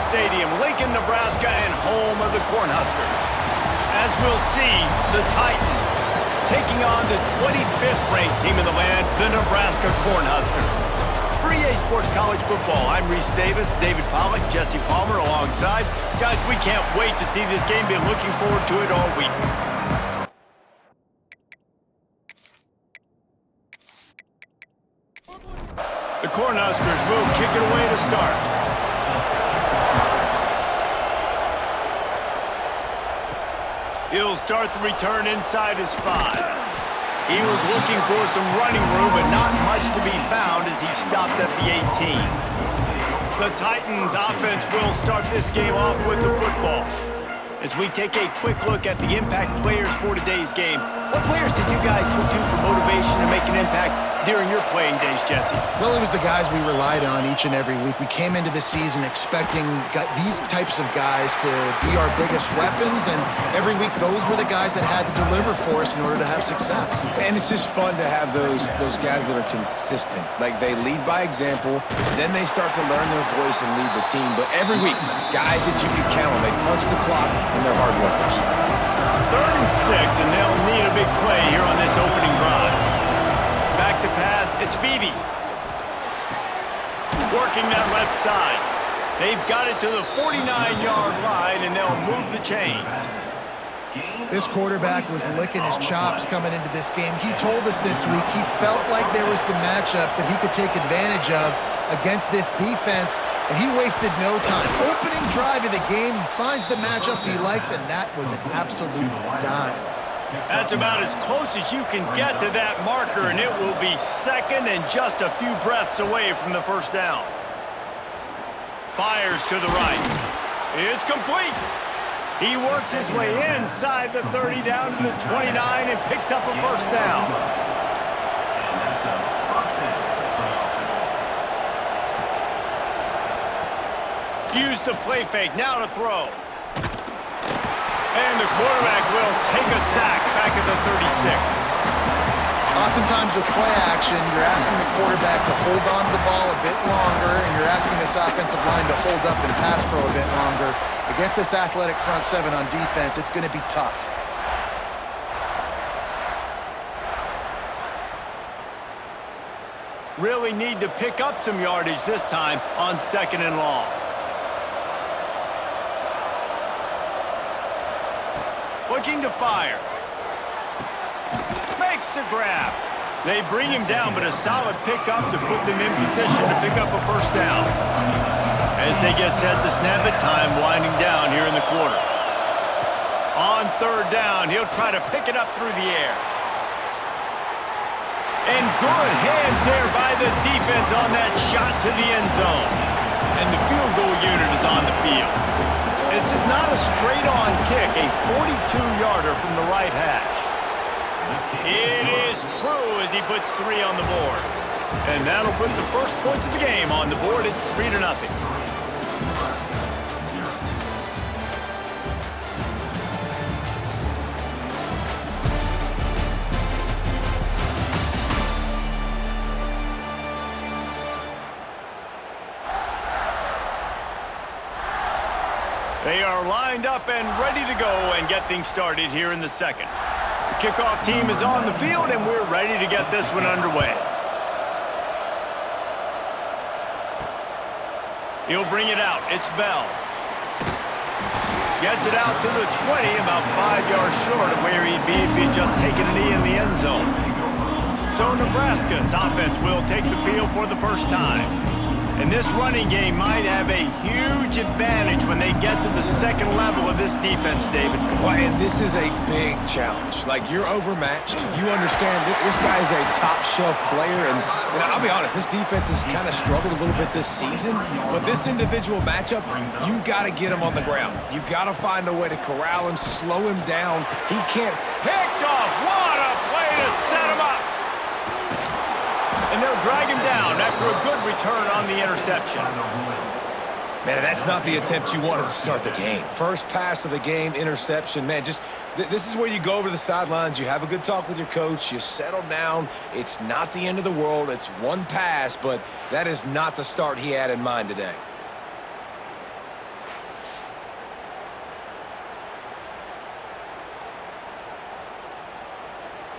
Stadium, Lincoln, Nebraska, and home of the Cornhuskers. As we'll see, the Titans taking on the 25th ranked team in the land, the Nebraska Cornhuskers. For EA Sports College Football, I'm Reese Davis, David Pollack, Jesse Palmer alongside. Guys, we can't wait to see this game. Been looking forward to it all week. The Cornhuskers will kick it away to start. He'll start the return inside his 5. He was looking for some running room, but not much to be found as he stopped at the 18. The Titans offense will start this game off with the football. As we take a quick look at the impact players for today's game, what players did you guys look to for motivation to make an impact during your playing days, Jesse? Well, it was the guys we relied on each and every week. We came into the season expecting these types of guys to be our biggest weapons, and every week those were the guys that had to deliver for us in order to have success. And it's just fun to have those guys that are consistent. Like, they lead by example, then they start to learn their voice and lead the team. But every week, guys that you can count on, they punch the clock, and they're hard workers. 3rd and 6, and they'll need a big play here on this opening drive. Back to pass, it's Beebe. Working that left side. They've got it to the 49-yard line, and they'll move the chains. This quarterback was licking his chops coming into this game. He told us this week he felt like there were some matchups that he could take advantage of against this defense, and he wasted no time. Opening drive of the game, he finds the matchup he likes, and that was an absolute dime. That's about as close as you can get to that marker, and it will be second and just a few breaths away from the first down. Fires to the right. It's complete. He works his way inside the 30 down to the 29 and picks up a first down. Use the play fake, now to throw. And the quarterback will take a sack back at the 36. Oftentimes with play action, you're asking the quarterback to hold on to the ball a bit longer, and you're asking this offensive line to hold up and pass pro a bit longer. Against this athletic front 7 on defense, it's going to be tough. Really need to pick up some yardage this time on 2nd and long. Looking to fire. Makes the grab. They bring him down, but a solid pickup to put them in position to pick up a first down. As they get set to snap it, time winding down here in the quarter. On 3rd down, he'll try to pick it up through the air. And good hands there by the defense on that shot to the end zone. And the field goal unit is on the field. This is not a straight-on kick, a 42-yarder from the right hash. It is true as he puts 3 on the board. And that'll put the first points of the game on the board. It's 3-0. They are lined up and ready to go and get things started here in the second. The kickoff team is on the field, and we're ready to get this one underway. He'll bring it out. It's Bell. Gets it out to the 20, about 5 yards short of where he'd be if he'd just taken a knee in the end zone. So Nebraska's offense will take the field for the first time. And this running game might have a huge advantage when they get to the second level of this defense, David. Well, and this is a big challenge. Like, you're overmatched. You understand this guy is a top-shelf player. And I'll be honest, this defense has kind of struggled a little bit this season. But this individual matchup, you got to get him on the ground. You got to find a way to corral him, slow him down. He can't. Picked off. What a play to set him up. And they'll drag him down after a good return on the interception. Man, that's not the attempt you wanted to start the game. First pass of the game, interception. Man, just this is where you go over the sidelines. You have a good talk with your coach. You settle down. It's not the end of the world. It's one pass, but that is not the start he had in mind today.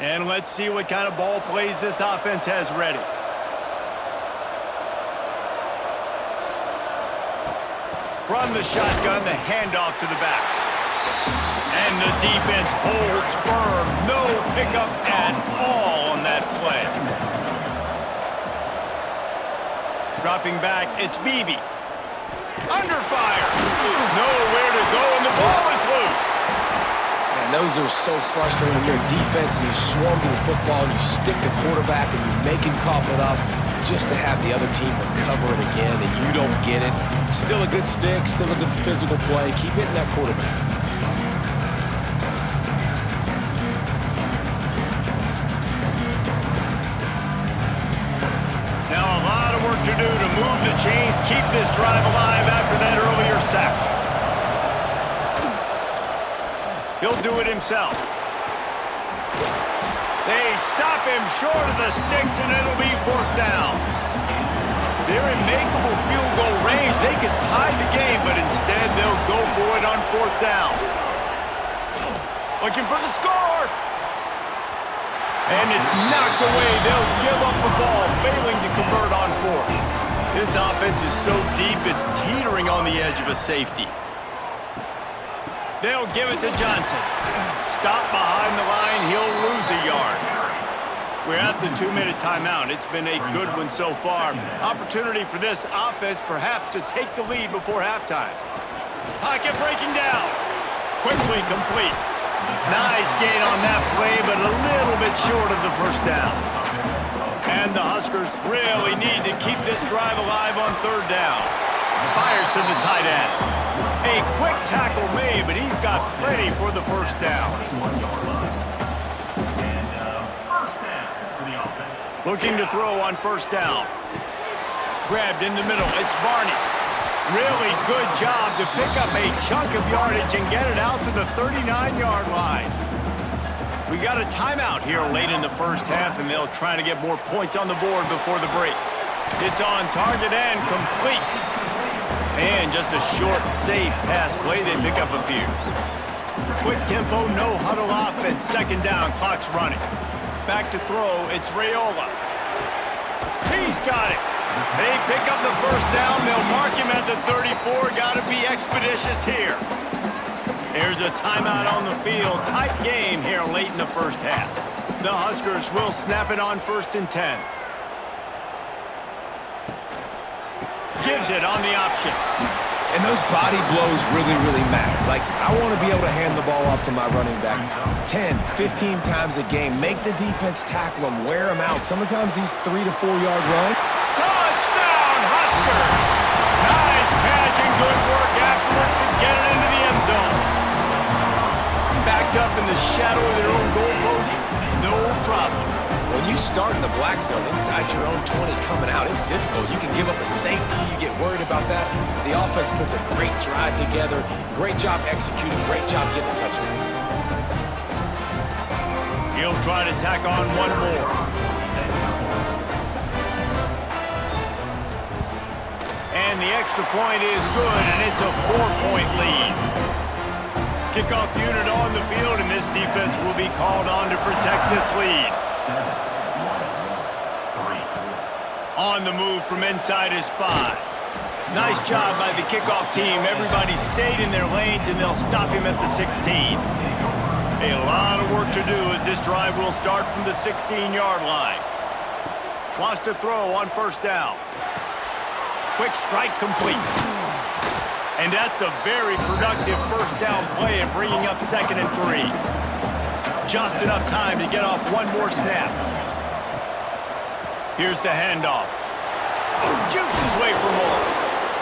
And let's see what kind of ball plays this offense has ready. From the shotgun, the handoff to the back. And the defense holds firm. No pickup at all on that play. Dropping back, it's Beebe. Under fire. Nowhere to go, and the ball is loose. Man, those are so frustrating when you're a defense and you swarm to the football and you stick the quarterback and you make him cough it up just to have the other team recover it again and you don't get it. Still a good stick, still a good physical play. Keep hitting that quarterback. Now a lot of work to do to move the chains, keep this drive alive after that earlier sack. He'll do it himself. They stop him short of the sticks, and it'll be 4th down. They're in makeable field goal range. They could tie the game, but instead they'll go for it on 4th down. Looking for the score. And it's knocked away. They'll give up the ball, failing to convert on 4th. This offense is so deep, it's teetering on the edge of a safety. They'll give it to Johnson. Stop behind the line. He'll lose a yard. We're at the 2-minute timeout. It's been a good one so far. Opportunity for this offense perhaps to take the lead before halftime. Pocket breaking down. Quickly complete. Nice gain on that play, but a little bit short of the 1st down. And the Huskers really need to keep this drive alive on 3rd down. Fires to the tight end. A quick tackle made, but he's got plenty for the 1st down. Looking to throw on 1st down. Grabbed in the middle. It's Barney. Really good job to pick up a chunk of yardage and get it out to the 39-yard line. We got a timeout here late in the 1st half, and they'll try to get more points on the board before the break. It's on target and complete. And just a short, safe pass play, they pick up a few. Quick tempo, no huddle offense. 2nd down, clock's running. Back to throw, it's Raiola. He's got it. They pick up the 1st down. They'll mark him at the 34. Got to be expeditious here. There's a timeout on the field. Tight game here late in the 1st half. The Huskers will snap it on 1st and 10. Gives it on the option. And those body blows really matter. Like, I want to be able to hand the ball off to my running back 10, 15 times a game. Make the defense tackle them, wear them out. Sometimes these 3 to 4 yard runs. Touchdown, Husker! Nice catch and good work afterwards to get it into the end zone. Backed up in the shadow of their own goalpost, no problem. When you start in the black zone inside your own 20 coming out, it's difficult. You can give up a safety. You get worried about that. But the offense puts a great drive together. Great job executing. Great job getting a touchdown. He'll try to tack on one more. And the extra point is good, and it's a 4-point lead. Kickoff unit on the field, and this defense will be called on to protect this lead. On the move from inside his 5. Nice job by the kickoff team. Everybody stayed in their lanes, and they'll stop him at the 16. A lot of work to do as this drive will start from the 16-yard line. Wants to throw on 1st down. Quick strike complete. And that's a very productive 1st down play and bringing up 2nd and 3. Just enough time to get off one more snap. Here's the handoff. Jukes his way for more.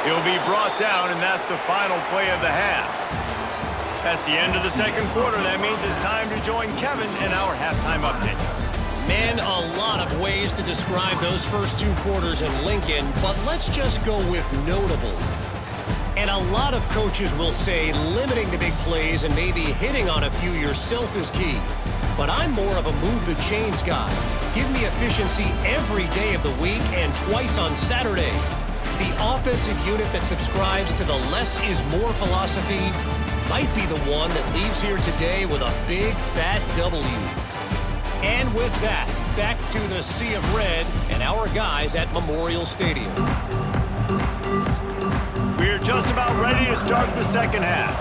He'll be brought down, and that's the final play of the half. That's the end of the 2nd quarter. That means it's time to join Kevin in our halftime update. Man, a lot of ways to describe those first 2 quarters in Lincoln, but let's just go with notable. And a lot of coaches will say limiting the big plays and maybe hitting on a few yourself is key. But I'm more of a move the chains guy. Give me efficiency every day of the week and twice on Saturday. The offensive unit that subscribes to the less is more philosophy might be the one that leaves here today with a big fat W. And with that, back to the sea of red and our guys at Memorial Stadium. We're just about ready to start the second half.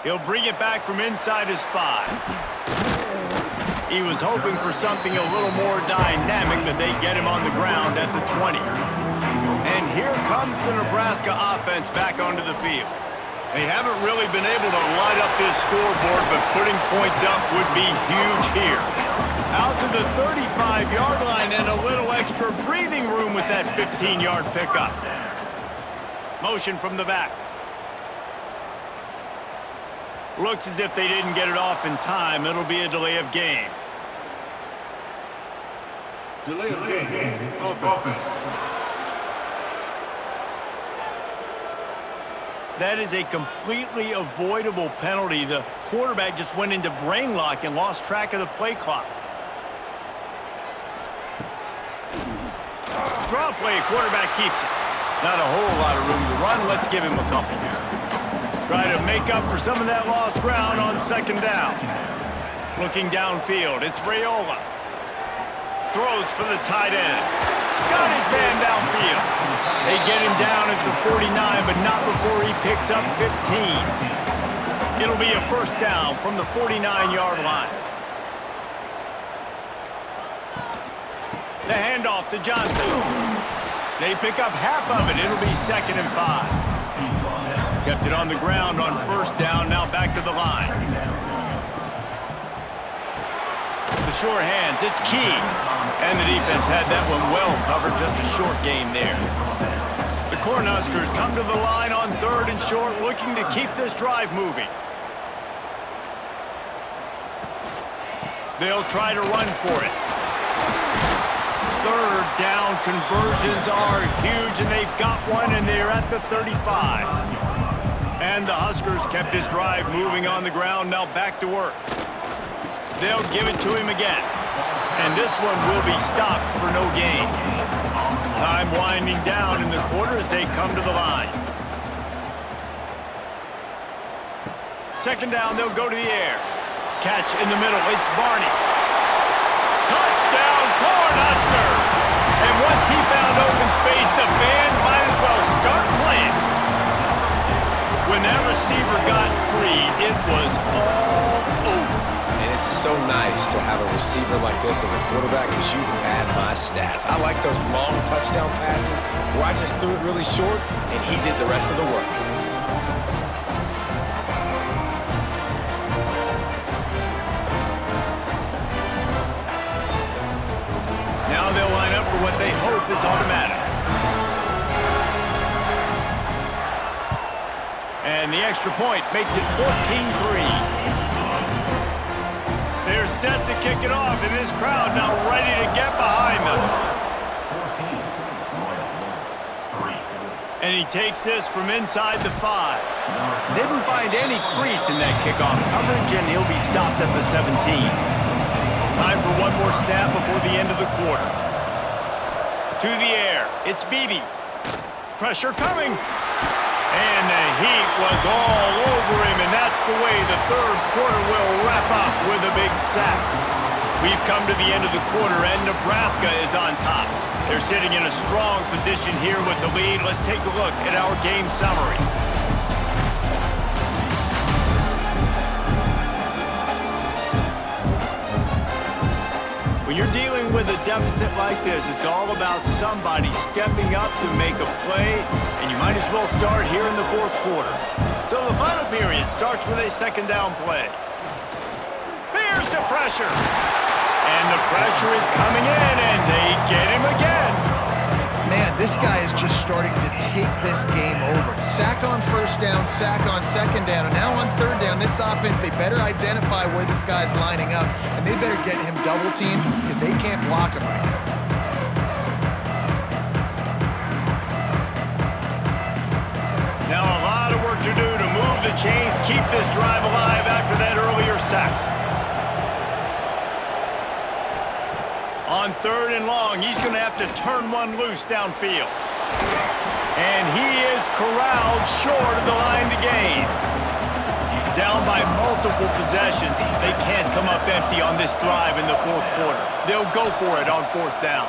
He'll bring it back from inside his 5. He was hoping for something a little more dynamic, but they get him on the ground at the 20. And here comes the Nebraska offense back onto the field. They haven't really been able to light up this scoreboard, but putting points up would be huge here. Out to the 35-yard line and a little extra breathing room with that 15-yard pickup. Motion from the back. Looks as if they didn't get it off in time. It'll be a delay of game. Delay of game. Offense. That is a completely avoidable penalty. The quarterback just went into brain lock and lost track of the play clock. Draw play, quarterback keeps it. Not a whole lot of room to run. Let's give him a couple. Try to make up for some of that lost ground on second down. Looking downfield, it's Raiola. Throws for the tight end. Got his man downfield. They get him down at the 49, but not before he picks up 15. It'll be a first down from the 49-yard line. The handoff to Johnson. They pick up half of it. It'll be 2nd and 5. Kept it on the ground on first down, now back to the line. The short hands, it's key. And the defense had that one well covered, just a short gain there. The Cornhuskers come to the line on 3rd and short, looking to keep this drive moving. They'll try to run for it. 3rd down conversions are huge, and they've got one, and they're at the 35. And the Huskers kept this drive moving on the ground, now back to work. They'll give it to him again. And this one will be stopped for no gain. Time winding down in the quarter as they come to the line. 2nd down, they'll go to the air. Catch in the middle, it's Barney. Touchdown, Cornhuskers! And once he found open space, the band might as well start playing. When that receiver got free, it was all over. And it's so nice to have a receiver like this as a quarterback because you pad my stats. I like those long touchdown passes where I just threw it really short and he did the rest of the work. Now they'll line up for what they hope is automatic. And the extra point makes it 14-3. They're set to kick it off, and this crowd now ready to get behind them. And he takes this from inside the 5. Didn't find any crease in that kickoff coverage, and he'll be stopped at the 17. Time for one more snap before the end of the quarter. To the air, it's Beebe. Pressure coming. And the heat was all over him, and that's the way the 3rd quarter will wrap up with a big sack. We've come to the end of the quarter, and Nebraska is on top. They're sitting in a strong position here with the lead. Let's take a look at our game summary. When you're dealing with a deficit like this, it's all about somebody stepping up to make a play, and you might as well start here in the 4th quarter. So the final period starts with a 2nd down play. Here's the pressure. And the pressure is coming in, and they get him again. Man, this guy is just starting to take this game over. Sack on first down, sack on second down, and now on 3rd down, this offense, they better identify where this guy's lining up, and they better get him double teamed because they can't block him right now. Now a lot of work to do to move the chains, keep this drive alive after that earlier sack. On 3rd and long, he's going to have to turn one loose downfield. And he is corralled short of the line to gain. Down by multiple possessions, they can't come up empty on this drive in the fourth quarter. They'll go for it on fourth down.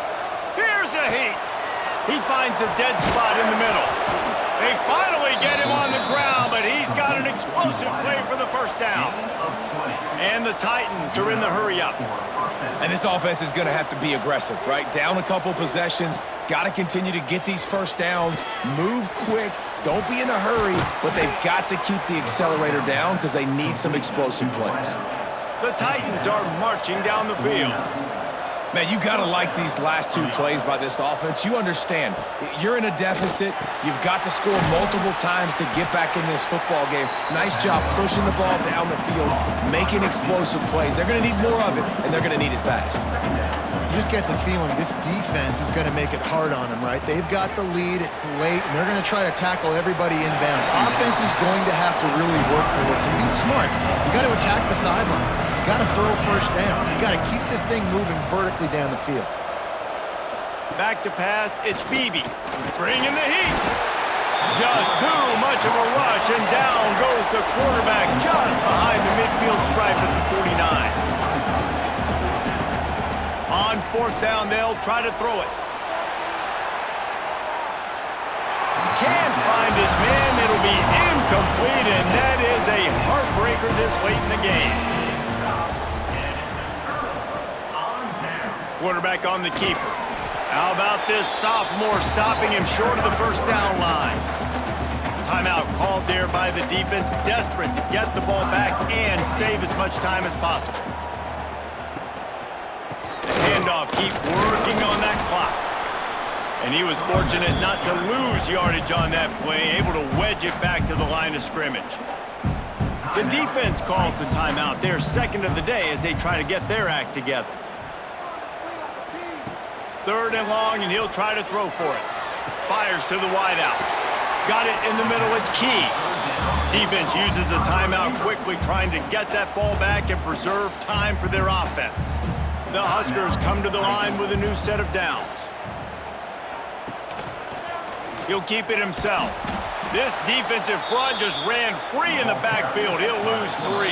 Here's a heat. He finds a dead spot in the middle. They finally get him on the ground, but he's got an explosive play for the first down. And the Titans are in the hurry-up. And this offense is going to have to be aggressive, right? Down a couple possessions, got to continue to get these first downs, move quick, don't be in a hurry, but they've got to keep the accelerator down because they need some explosive plays. The Titans are marching down the field. Man, you got to like these last two plays by this offense. You understand, you're in a deficit. You've got to score multiple times to get back in this football game. Nice job pushing the ball down the field, making explosive plays. They're going to need more of it, and they're going to need it fast. You just get the feeling this defense is going to make it hard on them, right? They've got the lead, it's late, and they're going to try to tackle everybody inbounds. Offense is going to have to really work for this and be smart. You got to attack the sidelines. You got to throw first downs. You got to keep this thing moving vertically down the field. Back to pass, it's Beebe. Bringing the heat. Just too much of a rush, and down goes the quarterback just behind the midfield stripe at the 49. On fourth down, they'll try to throw it. Can't find his man. It'll be incomplete, and that is a heartbreaker this late in the game. Quarterback on the keeper. How about this sophomore stopping him short of the first down line? Timeout called there by the defense, desperate to get the ball back and save as much time as possible. The handoff, keep working on that clock. And he was fortunate not to lose yardage on that play, able to wedge it back to the line of scrimmage. The defense calls the timeout, their second of the day, as they try to get their act together. Third and long, and he'll try to throw for it. Fires to the wideout. Got it in the middle, it's Key. Defense uses a timeout quickly, trying to get that ball back and preserve time for their offense. The Huskers come to the line with a new set of downs. He'll keep it himself. This defensive front just ran free in the backfield. He'll lose 3.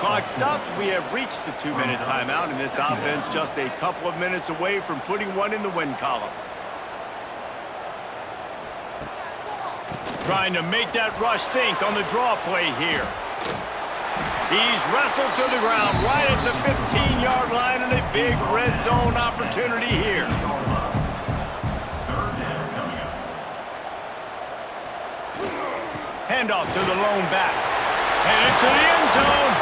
Clock stops. We have reached the 2-minute timeout, and this offense just a couple of minutes away from putting one in the win column. Trying to make that rush think on the draw play here. He's wrestled to the ground right at the 15-yard line, and a big red zone opportunity here. Handoff to the lone back. Headed to the end zone.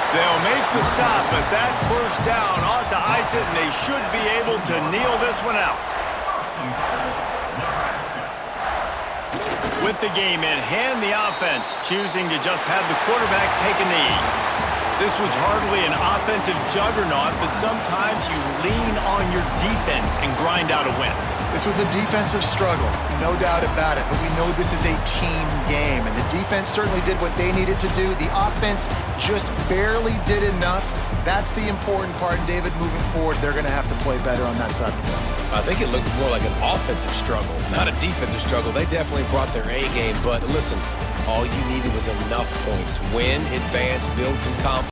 They'll make the stop, but that first down ought to ice it, and they should be able to kneel this one out. With the game in hand, the offense choosing to just have the quarterback take a knee. This was hardly an offensive juggernaut, but sometimes you lean on your defense and grind out a win. This was a defensive struggle, no doubt about it, but we know this is a team game, and the defense certainly did what they needed to do. The offense just barely did enough. That's the important part, and David, moving forward, they're going to have to play better on that side of the ball. I think it looked more like an offensive struggle, not a defensive struggle. They definitely brought their A game, but listen, all you needed was enough points. Win, advance, build some confidence.